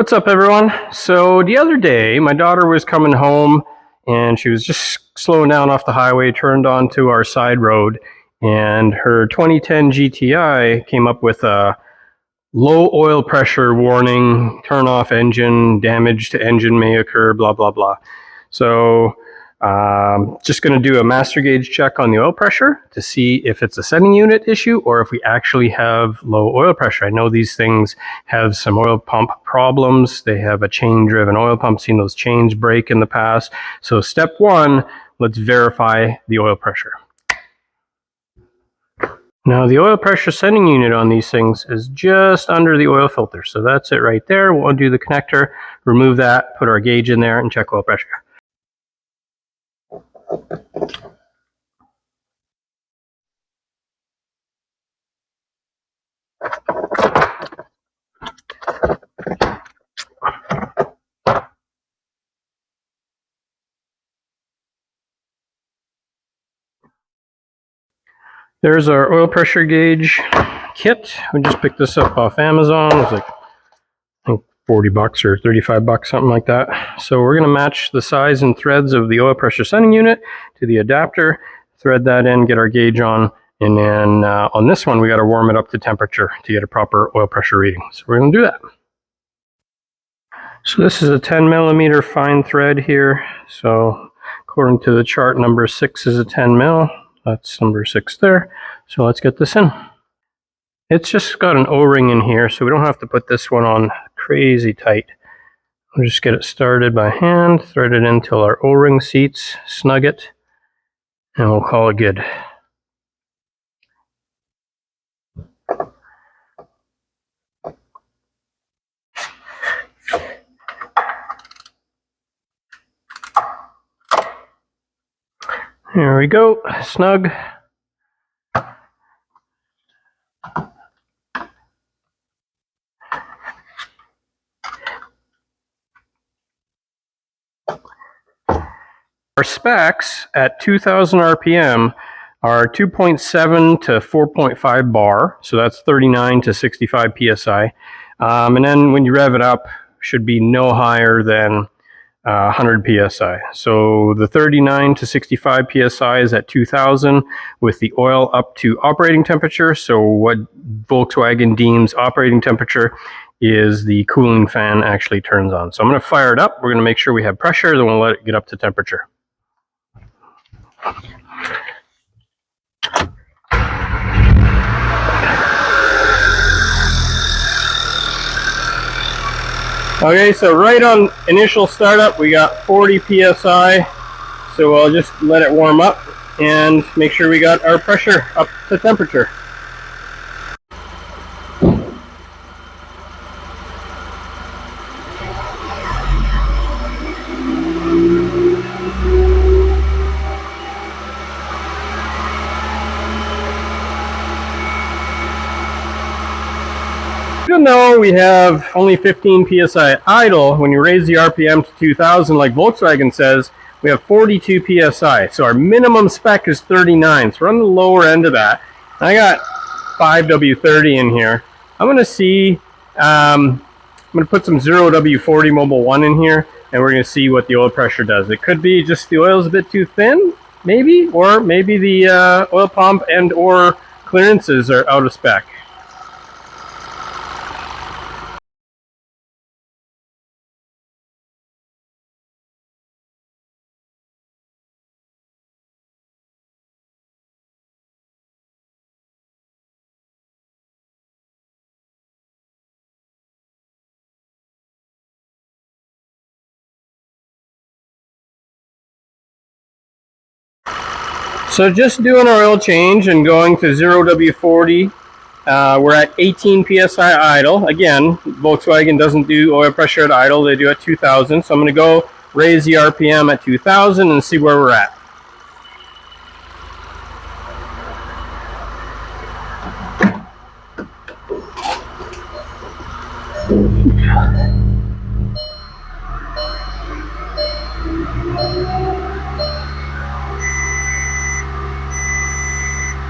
What's up, everyone? So the other day, my daughter was coming home and she was just slowing down off the highway, turned onto our side road, and her 2010 GTI came up with a low oil pressure warning, turn off engine, damage to engine may occur, blah, blah, blah. So just going to do a master gauge check on the oil pressure to see if it's a setting unit issue or if we actually have low oil pressure. I know these things have some oil pump problems. They have a chain-driven oil pump, seen those chains break in the past. So step one, let's verify the oil pressure. Now the oil pressure setting unit on these things is just under the oil filter. So that's it right there. We'll undo the connector, remove that, put our gauge in there and check oil pressure. There's our oil pressure gauge kit. We just picked this up off Amazon. It was like, I think, 40 bucks or 35 bucks, something like that. So we're going to match the size and threads of the oil pressure setting unit to the adapter, thread that in, get our gauge on, and then on this one we got to warm it up to temperature to get a proper oil pressure reading. So we're going to do that. So this is a 10 millimeter fine thread here. So according to the chart, number 6 is a 10 mil. That's number 6 there. So let's get this in. It's just got an O-ring in here, so we don't have to put this one on crazy tight. We'll just get it started by hand, thread it in until our O-ring seats, snug it, and we'll call it good. There we go, snug. Our specs at 2000 RPM are 2.7 to 4.5 bar, so that's 39 to 65 PSI. And then when you rev it up, should be no higher than 100 PSI. So the 39 to 65 PSI is at 2000 with the oil up to operating temperature. So what Volkswagen deems operating temperature is the cooling fan actually turns on. So I'm going to fire it up. We're going to make sure we have pressure, then we'll let it get up to temperature. Okay, so right on initial startup, we got 40 PSI. So I'll just let it warm up and make sure we got our pressure up to temperature. Even though we have only 15 PSI idle, when you raise the RPM to 2000 like Volkswagen says, we have 42 PSI. So our minimum spec is 39. So we're on the lower end of that. I got 5W30 in here. I'm going to see, I'm going to put some 0W40 Mobile 1 in here, and we're going to see what the oil pressure does. It could be just the oil's a bit too thin, maybe, or maybe the oil pump and or clearances are out of spec. So just doing our oil change and going to 0W40, we're at 18 PSI idle. Again, Volkswagen doesn't do oil pressure at idle, they do at 2000. So I'm going to go raise the RPM at 2000 and see where we're at.